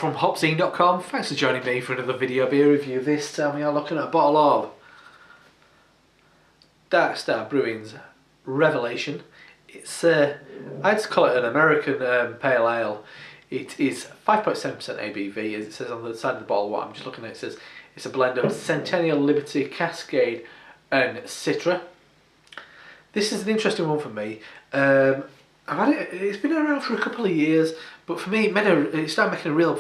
from HopZine.com. Thanks for joining me for another video beer review. This time we are looking at a bottle of Dark Star Brewing's Revelation. It's I'd call it an American pale ale. It is 5.7% ABV, as it says on the side of the bottle. What I'm just looking at, it says it's a blend of Centennial, Liberty, Cascade and Citra. This is an interesting one for me. I've had it, it's been around for a couple of years, but for me it started making a real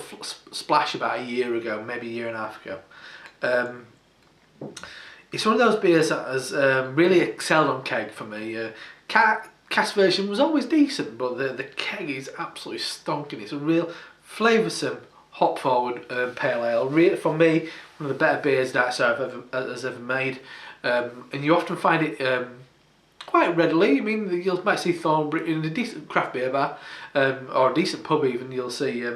splash about a year ago, maybe a year and a half ago. It's one of those beers that has really excelled on keg for me. Cask version was always decent, but the keg is absolutely stonking. It's a real flavoursome, hop forward pale ale. For me, one of the better beers that has ever made. And you often find it quite readily. I mean, you might see Thornbury in a decent craft beer bar, or a decent pub even. You'll see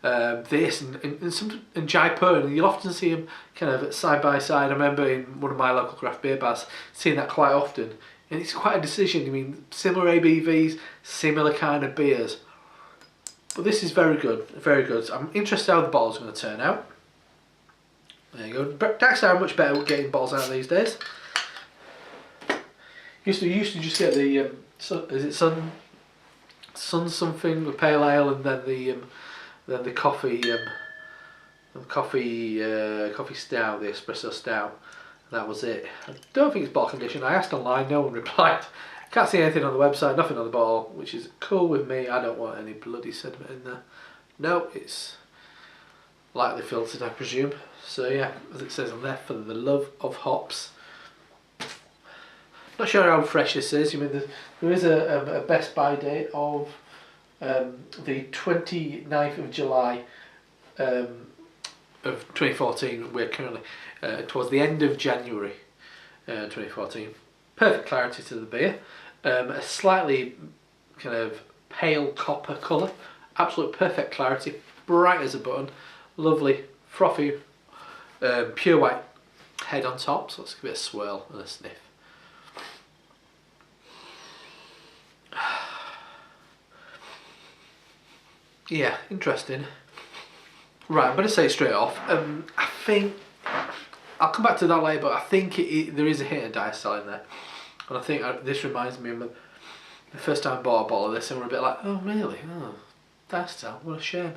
this and Jaipur, and you'll often see them kind of side by side. I remember in one of my local craft beer bars seeing that quite often, and it's quite a decision. I mean, similar ABVs, similar kind of beers, but this is very good, very good. I'm interested how the bottle's going to turn out. There you go. Dark Star are much better at getting bottles out these days. Used to just get the is it Sun something, the pale ale, and then the coffee coffee stout, the espresso stout. That was it. I don't think it's bottle condition. I asked online, no one replied. Can't see anything on the website, nothing on the bottle, which is cool with me. I don't want any bloody sediment in there. No, it's lightly filtered, I presume. So yeah, as it says on there, for the love of hops. Not sure how fresh this is. I mean, there is a best by date of the 29th of July of 2014. We're currently towards the end of January 2014. Perfect clarity to the beer. A slightly kind of pale copper colour. Absolute perfect clarity. Bright as a button. Lovely, frothy, pure white head on top. So let's give it a swirl and a sniff. Yeah, interesting. Right, I'm going to say straight off. I think I'll come back to that later, but I think there is a hint of diacetyl in there, and I think this reminds me of the first time I bought a bottle of this, and we're a bit like, oh really? Oh, diacetyl, what a shame.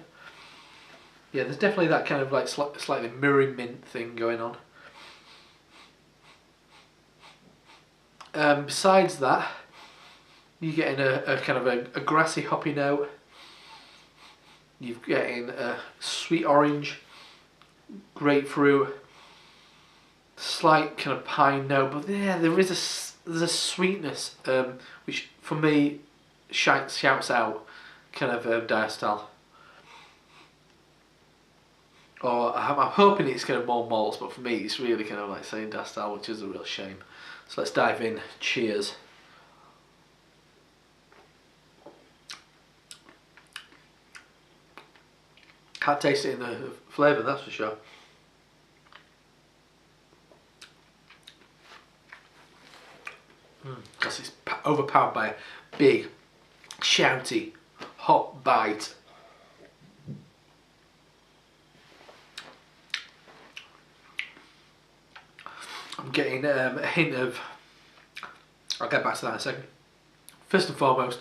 Yeah, there's definitely that kind of like slightly mirroring mint thing going on. Besides that, you're getting a kind of a grassy hoppy note. You're getting a sweet orange, grapefruit, slight kind of pine note, but yeah, there's a sweetness which for me shouts out kind of diacetyl. Or I'm hoping it's kind of more malts, but for me it's really kind of like saying diacetyl, which is a real shame. So let's dive in. Cheers. Can't taste it in the flavour, that's for sure. Because it's overpowered by a big, shouty, hot bite. I'm getting a hint of, I'll get back to that in a second. First and foremost,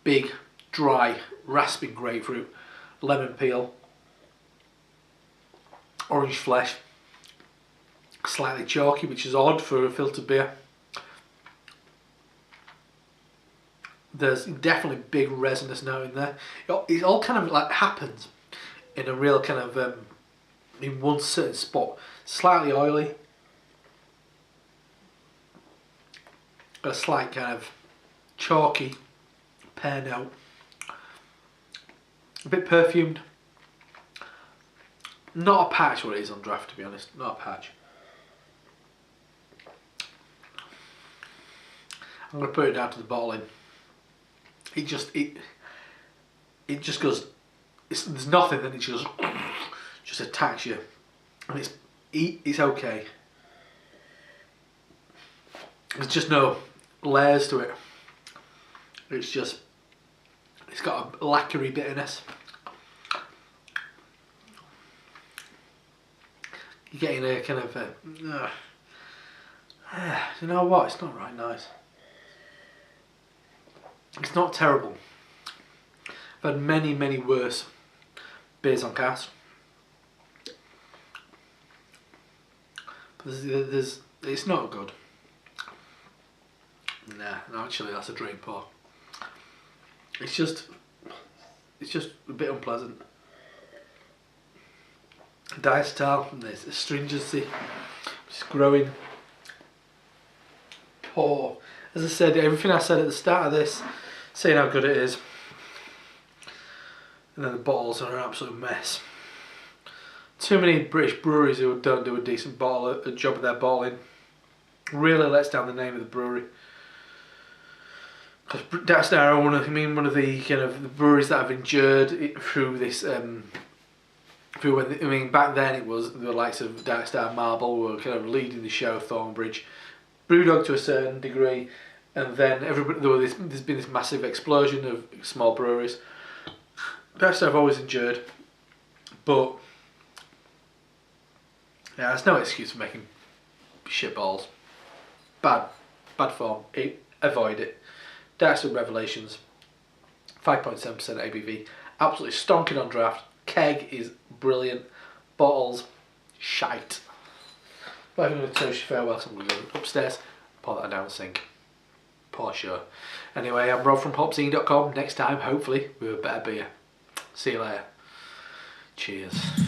big, dry, rasping grapefruit, lemon peel, orange flesh, slightly chalky, which is odd for a filtered beer. There's definitely big resinous note in there. It all kind of like happens in a real kind of in one certain spot. Slightly oily, got a slight kind of chalky pear note, a bit perfumed. Not a patch what it is on draft, to be honest. Not a patch. I'm going to put it down to the bottling. It just goes. There's nothing that it just attacks you, and it's okay. There's just no layers to it. It's got a lacquery bitterness. you're getting a kind of you know what? It's not right nice. It's not terrible. I've had many worse beers on cask. But it's not good. Nah, no, actually that's a drain pour. It's just a bit unpleasant. Diacetyl, there's astringency, it's growing. Poor. As I said, everything I said at the start of this, saying how good it is, and then the bottles are an absolute mess. Too many British breweries who don't do a decent a job of their bottling. Really lets down the name of the brewery. Because that's now one of the kind of the breweries that have endured through this. Back then it was the likes of Dark Star Marble were kind of leading the show, Thornbridge, Brewdog to a certain degree, and then there's been this massive explosion of small breweries. Dark Star have always endured, but yeah, there's no excuse for making shit balls. Bad form. Avoid it. Dark Star Revelations, 5.7% ABV, absolutely stonking on draft. Keg is brilliant. Bottles, shite. But I'm going to tell you farewell, so I'm going to go upstairs, pour that down the sink. Pour sure. Anyway, I'm Rob from HopZine.com. Next time, hopefully, with a better beer. See you later. Cheers.